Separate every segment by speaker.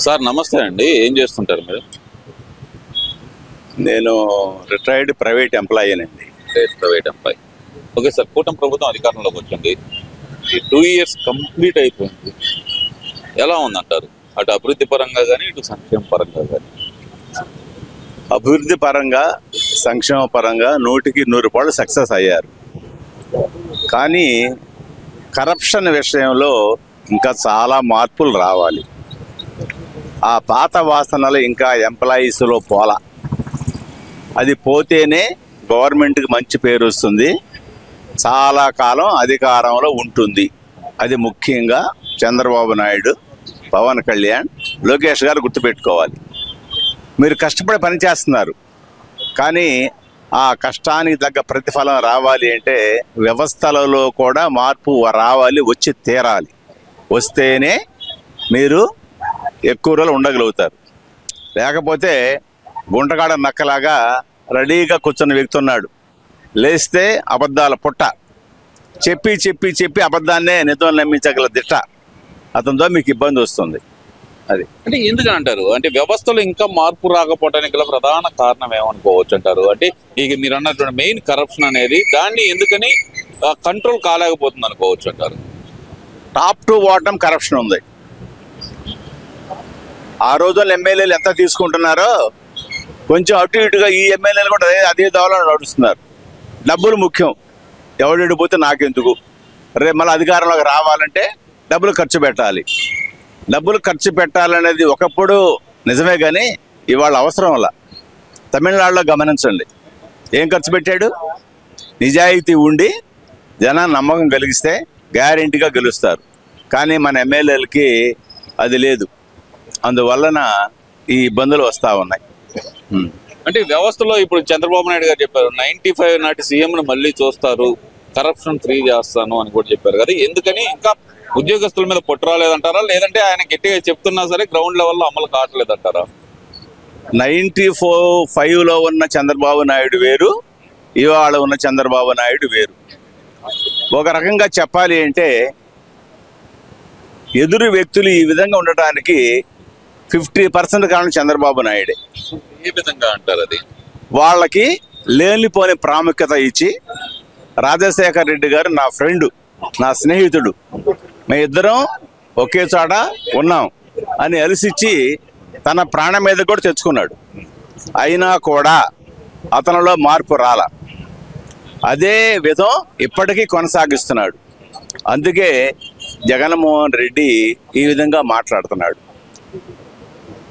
Speaker 1: Sir నమస్తే అండి. ఏం చేస్తుంటారు మీరు?
Speaker 2: నేను రిటైర్డ్ ప్రైవేట్ ఎంప్లాయీనండి.
Speaker 1: Private employee. ఓకే సార్, కూటమి ప్రభుత్వం అధికారంలోకి వచ్చింది. ఈ 2 years కంప్లీట్ అయిపోయింది. ఎలా ఉందంటారు? అటు అభివృద్ధి పరంగా కానీ ఇటు సంక్షేమ పరంగా కానీ.
Speaker 2: అభివృద్ధి పరంగా సంక్షేమ పరంగా 100% సక్సెస్ అయ్యారు. కానీ కరప్షన్ విషయంలో ఇంకా చాలా మార్పులు రావాలి. ఆ పాత వాసనలు ఇంకా ఎంప్లాయీస్లో పోలా. అది పోతేనే గవర్నమెంట్కి మంచి పేరు వస్తుంది, చాలా కాలం అధికారంలో ఉంటుంది. అది ముఖ్యంగా చంద్రబాబు నాయుడు, పవన్ కళ్యాణ్, లోకేష్ గారు గుర్తుపెట్టుకోవాలి. మీరు కష్టపడి పనిచేస్తున్నారు, కానీ ఆ కష్టానికి తగ్గ ప్రతిఫలం రావాలి అంటే వ్యవస్థలలో కూడా మార్పు రావాలి, వచ్చి తీరాలి. వస్తేనే మీరు ఎక్కువ రోజులు ఉండగలుగుతారు. లేకపోతే గుంటగాడ నక్కలాగా రెడీగా కూర్చున్న వ్యక్తి ఉన్నాడు, లేస్తే అబద్ధాల పుట్ట, చెప్పి చెప్పి చెప్పి అబద్ధాన్నే నిజం నమ్మించగల దిట్ట, అతనితో మీకు ఇబ్బంది వస్తుంది. అది
Speaker 1: అంటే ఎందుకని అంటారు? అంటే వ్యవస్థలో ఇంకా మార్పు రాకపోవడానికి గల ప్రధాన కారణం ఏమనుకోవచ్చు అంటారు? అంటే ఇక మీరు అన్నటువంటి మెయిన్ కరప్షన్ అనేది, దాన్ని ఎందుకని కంట్రోల్ కాలేకపోతుంది అనుకోవచ్చు అంటారు?
Speaker 2: టాప్ టు బాటమ్ కరప్షన్ ఉంది. ఆ రోజుల్లో ఎమ్మెల్యేలు ఎంత తీసుకుంటున్నారో కొంచెం అటు ఇటుగా ఈ ఎమ్మెల్యేలు కూడా అదే దోవలో నడుస్తున్నారు. డబ్బులు ముఖ్యం, ఎవడు విడిపోతే నాకెందుకు, రేపు మళ్ళీ అధికారంలోకి రావాలంటే డబ్బులు ఖర్చు పెట్టాలి. డబ్బులు ఖర్చు పెట్టాలనేది ఒకప్పుడు నిజమే, కానీ ఇవాళ అవసరం వల్ల. తమిళనాడులో గమనించండి, ఏం ఖర్చు పెట్టాడు? నిజాయితీ ఉండి జనాన్ని నమ్మకం కలిగిస్తే గ్యారెంటీగా గెలుస్తారు. కానీ మన ఎమ్మెల్యేలకి అది లేదు, అందువలన ఈ ఇబ్బందులు వస్తూ ఉన్నాయి.
Speaker 1: అంటే వ్యవస్థలో ఇప్పుడు చంద్రబాబు నాయుడు గారు చెప్పారు 95 నాటి సీఎంను మళ్ళీ చూస్తారు, కరప్షన్ ఫ్రీ చేస్తాను అని కూడా చెప్పారు కదా. ఎందుకని ఇంకా ఉద్యోగస్తుల మీద రాలేదంటారా, లేదంటే ఆయన గట్టిగా చెప్తున్నా సరే గ్రౌండ్ లెవెల్లో అమలు కావట్లేదంటారా?
Speaker 2: 95లో ఉన్న చంద్రబాబు నాయుడు వేరు, ఇవాళ ఉన్న చంద్రబాబు నాయుడు వేరు. ఒక రకంగా చెప్పాలి అంటే ఎదురు వ్యక్తులు ఈ విధంగా ఉండటానికి 50% కారణం చంద్రబాబు నాయుడే.
Speaker 1: ఏ విధంగా అంటారు? అది
Speaker 2: వాళ్ళకి లేనిపోని ప్రాముఖ్యత ఇచ్చి, రాజశేఖర్ రెడ్డి గారు నా ఫ్రెండు, నా స్నేహితుడు, మేము ఇద్దరం ఒకే చోట ఉన్నాం అని అలిసిచ్చి తన ప్రాణం మీద కూడా తెచ్చుకున్నాడు. అయినా కూడా అతనిలో మార్పు రాల. అదే విధం ఇప్పటికీ కొనసాగిస్తున్నాడు. అందుకే జగన్మోహన్ రెడ్డి ఈ విధంగా మాట్లాడుతున్నాడు.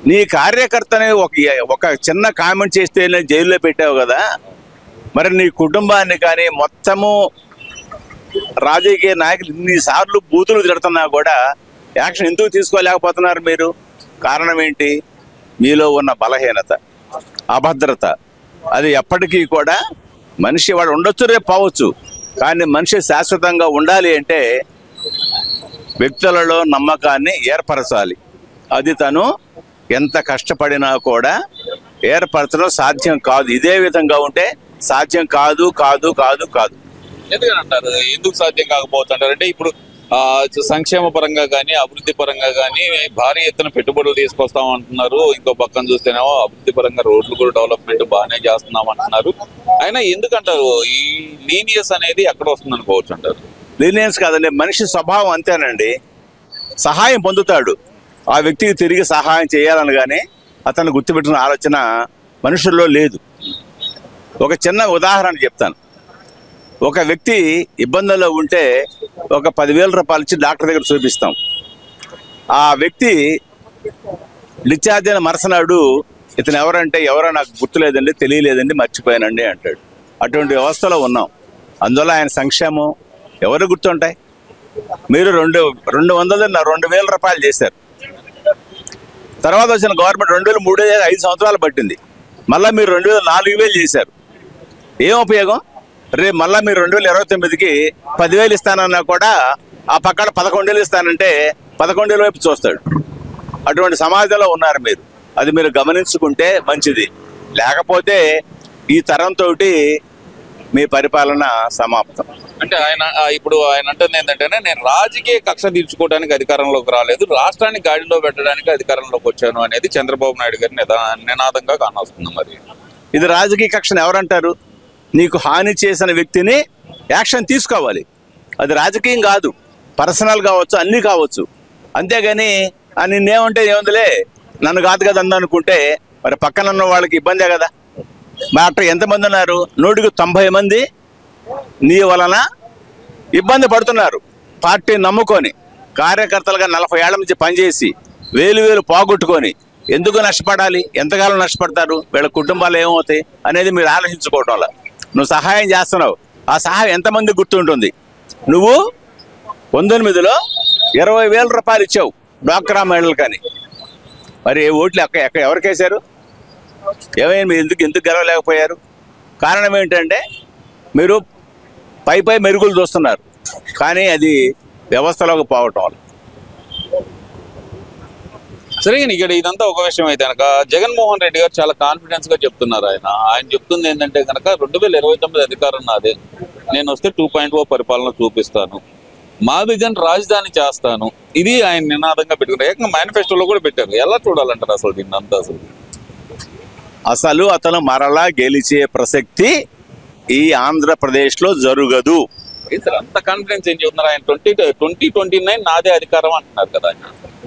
Speaker 2: నీ కార్యకర్తని ఒక చిన్న కామెంట్ చేస్తే జైల్లో పెట్టావు కదా, మరి నీ కుటుంబాన్ని కానీ మొత్తము రాజకీయ నాయకులు ఇన్నిసార్లు బూతులు తిడుతున్నా కూడా యాక్షన్ ఎందుకు తీసుకోలేకపోతున్నారు మీరు? కారణం ఏంటి? మీలో ఉన్న బలహీనత, అభద్రత. అది ఎప్పటికీ కూడా మనిషి వాడు ఉండొచ్చు, రేపు పోవచ్చు, కానీ మనిషి శాశ్వతంగా ఉండాలి అంటే వ్యక్తులలో నమ్మకాన్ని ఏర్పరచాలి. అది తను ఎంత కష్టపడినా కూడా ఏర్పరచడం సాధ్యం కాదు. ఇదే విధంగా ఉంటే సాధ్యం కాదు కాదు కాదు కాదు.
Speaker 1: ఎందుకని అంటారు? ఎందుకు సాధ్యం కాకపోతుంటారు అంటే ఇప్పుడు సంక్షేమ పరంగా కానీ అభివృద్ధి పరంగా కానీ భారీ ఎత్తున పెట్టుబడులు తీసుకొస్తాం అంటున్నారు. ఇంకో పక్కన చూస్తేనేమో అభివృద్ధి పరంగా రోడ్లు కూడా డెవలప్మెంట్ బాగానే చేస్తున్నాం అంటున్నారు. అయినా ఎందుకంటారు ఈ లీనియస్ అనేది ఎక్కడ వస్తుంది అనుకోవచ్చు అంటారు?
Speaker 2: లీనియన్స్ కాదండి, మనిషి స్వభావం అంతేనండి. సహాయం పొందుతాడు, ఆ వ్యక్తికి తిరిగి సహాయం చేయాలని కానీ అతను గుర్తుపెట్టిన ఆలోచన మనుషుల్లో లేదు. ఒక చిన్న ఉదాహరణ చెప్తాను. ఒక వ్యక్తి ఇబ్బందుల్లో ఉంటే ఒక 10,000 రూపాయలు ఇచ్చి డాక్టర్ దగ్గర చూపిస్తాం. ఆ వ్యక్తి డిశ్చార్జ్ అయిన మరుసనాడు ఇతను ఎవరంటే ఎవరో నాకు గుర్తులేదండి, తెలియలేదండి, మర్చిపోయానండి అంటాడు. అటువంటి వ్యవస్థలో ఉన్నాం. అందువల్ల ఆయన సంక్షేమం ఎవరు గుర్తుంటాయి? మీరు 2,000 రూపాయలు చేశారు, తర్వాత వచ్చిన గవర్నమెంట్ 2,000, 3,000, 5 సంవత్సరాలు పట్టింది. మళ్ళీ మీరు 2,000, 4,000 చేశారు. ఏం ఉపయోగం? రేపు మళ్ళీ మీరు 2029కి 10,000 ఇస్తానన్నా కూడా ఆ పక్కన 11,000 ఇస్తానంటే 11,000 వైపు చూస్తాడు. అటువంటి సమాజంలో ఉన్నారు మీరు. అది మీరు గమనించుకుంటే మంచిది. లేకపోతే ఈ తరంతో మీ పరిపాలన సమాప్తం.
Speaker 1: అంటే ఆయన ఇప్పుడు ఆయన అంటుంది ఏంటంటే నేను రాజకీయ కక్ష తీర్చుకోవడానికి అధికారంలోకి రాలేదు, రాష్ట్రాన్ని గాడిలో పెట్టడానికి అధికారంలోకి వచ్చాను అనేది చంద్రబాబు నాయుడు గారి నినాదంగా కానొస్తుంది. మరి
Speaker 2: ఇది రాజకీయ కక్షను ఎవరంటారు? నీకు హాని చేసిన వ్యక్తిని యాక్షన్ తీసుకోవాలి. అది రాజకీయం కాదు, పర్సనల్ కావచ్చు, అన్నీ కావచ్చు. అంతేగాని నిన్నేమంటే ఏముందిలే, నన్ను కాదు కదా అందనుకుంటే మరి పక్కన ఉన్న వాళ్ళకి ఇబ్బందే కదా. మరి అట్లా ఎంతమంది ఉన్నారు? 100కి 90 మంది నీ వలన ఇబ్బంది పడుతున్నారు. పార్టీ నమ్ముకొని కార్యకర్తలుగా 40 ఏళ్ల నుంచి పనిచేసి వేలు పోగొట్టుకొని ఎందుకు నష్టపడాలి? ఎంతకాలం నష్టపడతారు? వీళ్ళ కుటుంబాలు ఏమవుతాయి అనేది మీరు ఆలోచించుకోవటంలో. నువ్వు సహాయం చేస్తున్నావు, ఆ సహాయం ఎంతమంది గుర్తుంటుంది? నువ్వు 19లో 20,000 రూపాయలు ఇచ్చావు డ్వాక్రా మహిళలు. కానీ మరి ఓట్లు ఎవరికేశారు? ఏమైనా మీరు ఎందుకు గెలవలేకపోయారు? కారణం ఏంటంటే మీరు పై మెరుగులు చూస్తున్నారు, కానీ అది వ్యవస్థలోకి పోవటం వల్ల.
Speaker 1: సరే, ఇక్కడ ఇదంతా ఒక విషయం అయితే కనుక జగన్మోహన్ రెడ్డి గారు చాలా కాన్ఫిడెన్స్ గా చెప్తున్నారు. ఆయన చెప్తుంది ఏంటంటే కనుక 2029 అధికారం నాదే, నేను వస్తే 2.0 పరిపాలన చూపిస్తాను, మా విజన్ రాజధాని చేస్తాను. ఇది ఆయన నినాదంగా పెట్టుకున్నారు. ఏకంగా మేనిఫెస్టోలో కూడా పెట్టారు. ఎలా చూడాలంటారు అసలు దీన్నంతా?
Speaker 2: అసలు అతను మరలా గెలిచే ప్రసక్తి ఈ ఆంధ్రప్రదేశ్లో జరగదు.
Speaker 1: అంత కాన్ఫిడెన్స్ ఏం చెప్తున్నారు ఆయన? 2029 నాదే అధికారం అంటున్నారు కదా.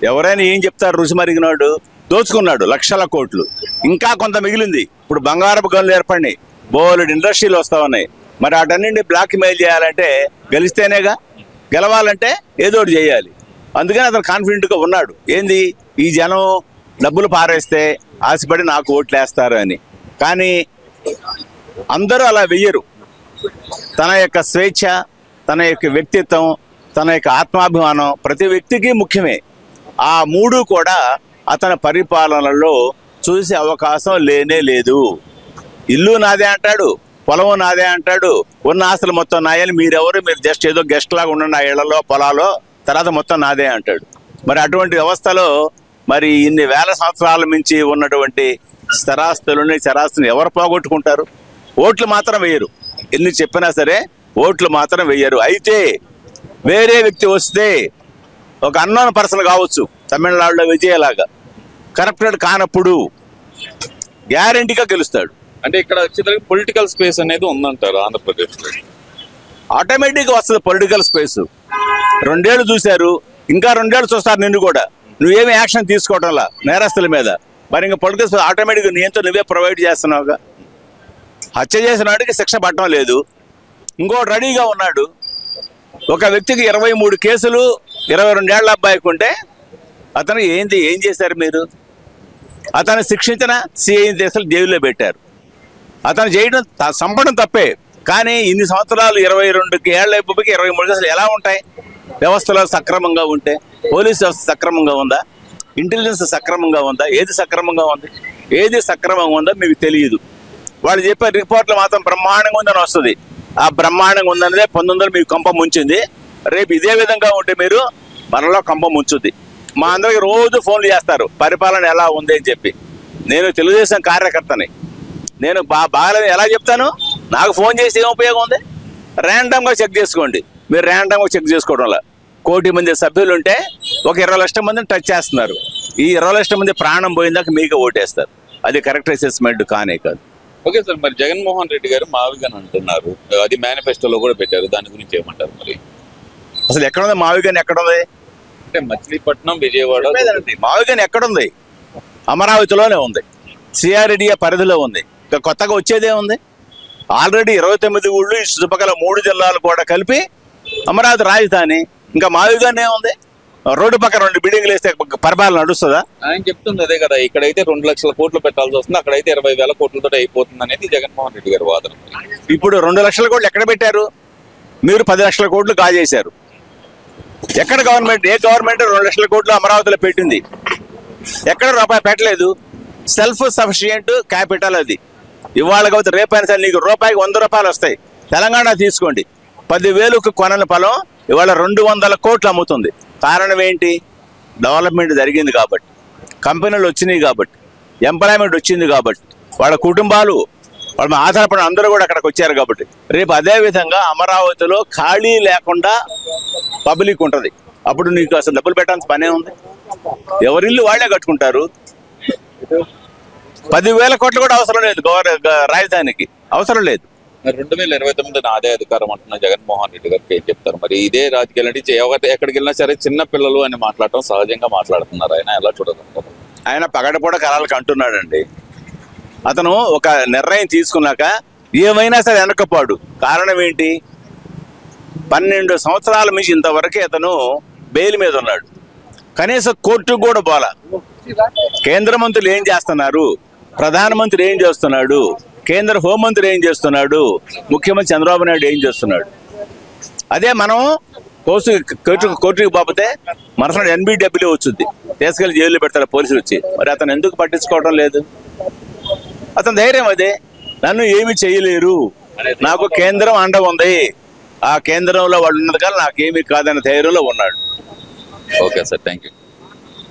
Speaker 2: ఎవరైనా ఏం చెప్తారు? రుచి మరిగినాడు, దోచుకున్నాడు లక్షల కోట్లు, ఇంకా కొంత మిగిలింది. ఇప్పుడు బంగారపు గనులు ఏర్పడినాయి, బోలెడు ఇండస్ట్రీలు వస్తా ఉన్నాయి. మరి వాటన్నింటినీ బ్లాక్ మెయిల్ చేయాలంటే గెలిస్తేనేగా. గెలవాలంటే ఏదో ఒకటి చేయాలి. అందుకని అతను కాన్ఫిడెంట్గా ఉన్నాడు. ఏంది, ఈ జనం డబ్బులు పారేస్తే ఆశపడి నాకు ఓట్లు వేస్తారు అని. కానీ అందరూ అలా వెయ్యరు. తన యొక్క స్వేచ్ఛ, తన యొక్క వ్యక్తిత్వం, తన యొక్క ఆత్మాభిమానం ప్రతి వ్యక్తికి ముఖ్యమే. ఆ మూడు కూడా అతని పరిపాలనలో చూసే అవకాశం లేనే లేదు. ఇల్లు నాదే అంటాడు, పొలం నాదే అంటాడు, ఉన్న ఆస్తులు మొత్తం నాయని, మీరెవరు, మీరు జస్ట్ ఏదో గెస్ట్ లాగా ఉండండి ఆ ఇళ్లలో పొలాలో, తర్వాత మొత్తం నాదే అంటాడు. మరి అటువంటి వ్యవస్థలో మరి ఇన్ని వేల సంవత్సరాల నుంచి ఉన్నటువంటి స్థిరాస్తులని చరాస్తుని ఎవరు పోగొట్టుకుంటారు? ఓట్లు మాత్రం వేయరు. ఎన్ని చెప్పినా సరే ఓట్లు మాత్రం వేయరు. అయితే వేరే వ్యక్తి వస్తే, ఒక అన్నోన్ పర్సన్ కావచ్చు, తమిళనాడులో విజయలాగా కరప్టెడ్ కానప్పుడు గ్యారెంటీగా గెలుస్తాడు.
Speaker 1: అంటే ఇక్కడ వచ్చేసరికి పొలిటికల్ స్పేస్ అనేది ఉందంటారు ఆంధ్రప్రదేశ్లో.
Speaker 2: ఆటోమేటిక్గా వస్తుంది పొలిటికల్ స్పేస్. 2 ఏళ్ళు చూశారు, ఇంకా 2 ఏళ్ళు చూస్తారు నిన్ను కూడా. నువ్వేమి యాక్షన్ తీసుకోవటంలా నేరస్తుల మీద. మరి ఇంకా పొలిటికల్ స్పేస్ ఆటోమేటిక్గా నీతో నువ్వే ప్రొవైడ్ చేస్తున్నావుగా. హత్య చేసిన వాడికి శిక్ష పడటం లేదు, ఇంకోటి రెడీగా ఉన్నాడు. ఒక వ్యక్తికి 23 కేసులు 22 ఏళ్ల అబ్బాయికి ఉంటే అతను ఏం చేశారు మీరు? అతను శిక్షించిన సిఐ దేశాలు జైల్లో పెట్టారు. అతను చేయడం చంపడం తప్పే, కానీ ఇన్ని సంవత్సరాలు 22 ఏళ్ల అబ్బాయికి 23 కేసులు ఎలా ఉంటాయి? వ్యవస్థలో సక్రమంగా ఉంటే, పోలీస్ వ్యవస్థ సక్రమంగా ఉందా, ఇంటెలిజెన్స్ సక్రమంగా ఉందా, ఏది సక్రమంగా ఉంది, ఏది సక్రమంగా ఉందో మీకు తెలియదు. వాళ్ళు చెప్పే రిపోర్ట్లు మాత్రం బ్రహ్మాండంగా ఉందని వస్తుంది. ఆ బ్రహ్మాండంగా ఉందనేదే 1900 మీకు కంప ముంచింది. రేపు ఇదే విధంగా ఉంటే మీరు మనలో కంప ముంచుద్ది. మా అందరికి రోజు ఫోన్లు చేస్తారు పరిపాలన ఎలా ఉంది అని చెప్పి. నేను తెలుగుదేశం కార్యకర్తని, నేను బాగాలేదు ఎలా చెప్తాను? నాకు ఫోన్ చేసి ఏం ఉపయోగం ఉంది? ర్యాండమ్గా చెక్ చేసుకోండి. మీరు ర్యాండమ్గా చెక్ చేసుకోవడంలో 1 కోటి మంది సభ్యులు ఉంటే ఒక 20 లక్షల మందిని టచ్ చేస్తున్నారు. ఈ 20 లక్షల మంది ప్రాణం పోయిందాక మీకు ఓటేస్తారు. అది కరెక్ట్ అసెస్మెంట్ కానే కాదు.
Speaker 1: ఓకే సార్, మరి జగన్మోహన్ రెడ్డి గారు మావిగన్ అంటున్నారు, అది మేనిఫెస్టోలో కూడా పెట్టారు. దాని గురించి ఏమంటారు? మరి
Speaker 2: అసలు ఎక్కడుంది మావిగన్? ఎక్కడుంది
Speaker 1: అంటే మచిలీపట్నం, విజయవాడ.
Speaker 2: మావిగన్ ఎక్కడుంది? అమరావతిలోనే ఉంది, సిఆర్డిఏ పరిధిలో ఉంది. ఇంకా కొత్తగా వచ్చేదే ఉంది. ఆల్రెడీ 29 ఊళ్ళు, ఈ చుట్టుపక్కల 3 జిల్లాలు కూడా కలిపి అమరావతి రాజధాని. ఇంకా మావిగన్ ఏముంది? రోడ్డు పక్కన 2 బిల్డింగ్లు వేస్తే పరిపాలన నడుస్తుందా?
Speaker 1: ఆయన చెప్తుంది అదే కదా, ఇక్కడైతే 2 లక్షల కోట్లు పెట్టాల్సి వస్తుంది, అక్కడైతే 20,000 కోట్లతో అయిపోతుంది అనేది జగన్మోహన్ రెడ్డి గారి వాదన.
Speaker 2: ఇప్పుడు 2 లక్షల కోట్లు ఎక్కడ పెట్టారు? మీరు 10 లక్షల కోట్లు కాజేశారు. ఎక్కడ గవర్నమెంట్, ఏ గవర్నమెంట్ 2 లక్షల కోట్లు అమరావతిలో పెట్టింది? ఎక్కడ రూపాయి పెట్టలేదు. సెల్ఫ్ సఫిషియంట్ క్యాపిటల్ అది. ఇవాళ కాబట్టి రేపైనా సరే నీకు రూపాయికి 100 రూపాయలు వస్తాయి. తెలంగాణ తీసుకోండి, 10,000కు కొనని పొలం ఇవాళ 200 కోట్లు అమ్ముతుంది. కారణం ఏంటి? డెవలప్మెంట్ జరిగింది కాబట్టి, కంపెనీలు వచ్చినాయి కాబట్టి, ఎంప్లాయ్మెంట్ వచ్చింది కాబట్టి, వాళ్ళ కుటుంబాలు వాళ్ళు ఆధారపడిన అందరూ కూడా అక్కడికి వచ్చారు కాబట్టి రేపు అదే విధంగా అమరావతిలో ఖాళీ లేకుండా పబ్లిక్ ఉంటుంది. అప్పుడు నీకు అసలు డబ్బులు పెట్టాల్సిన పనే ఉంది. ఎవరిల్లు వాళ్లే కట్టుకుంటారు. 10,000 కోట్లు కూడా అవసరం లేదు రాజధానికి, అవసరం లేదు.
Speaker 1: మరి 2029 నాదే అధికారం అంటున్న జగన్మోహన్ రెడ్డి గారికి ఏం చెప్తారు? మరి ఇదే రాజకీయాలు అంటే ఎక్కడికి వెళ్ళినా సరే చిన్న పిల్లలు అని మాట్లాడటం సహజంగా మాట్లాడుతున్నారు. ఆయన ఎలా చూడగలుగుతారు?
Speaker 2: ఆయన పగడపూట కళలకు అంటున్నాడండి. అతను ఒక నిర్ణయం తీసుకున్నాక ఏమైనా సరే వెనకపోడు. కారణం ఏంటి? 12 సంవత్సరాల నుంచి ఇంతవరకే అతను బెయిల్ మీద ఉన్నాడు. కనీసం కోర్టుకు కూడా పోలా. కేంద్ర మంత్రులు ఏం చేస్తున్నారు, ప్రధానమంత్రి ఏం చేస్తున్నాడు, కేంద్ర హోంమంత్రి ఏం చేస్తున్నాడు, ముఖ్యమంత్రి చంద్రబాబు నాయుడు ఏం చేస్తున్నాడు? అదే మనం కోర్టుకి పోతే మరుసటి NBW వచ్చుద్ది, తీసుకెళ్లి జైల్లో పెడతారు పోలీసులు వచ్చి. మరి అతను ఎందుకు పట్టించుకోవడం లేదు? అతని ధైర్యం అదే. నన్ను ఏమి చేయలేరు, నాకు కేంద్రం అండ ఉంది, ఆ కేంద్రంలో వాళ్ళు ఉన్నది కానీ నాకేమీ కాదనే ధైర్యంలో ఉన్నాడు.
Speaker 1: Okay sir, thank you.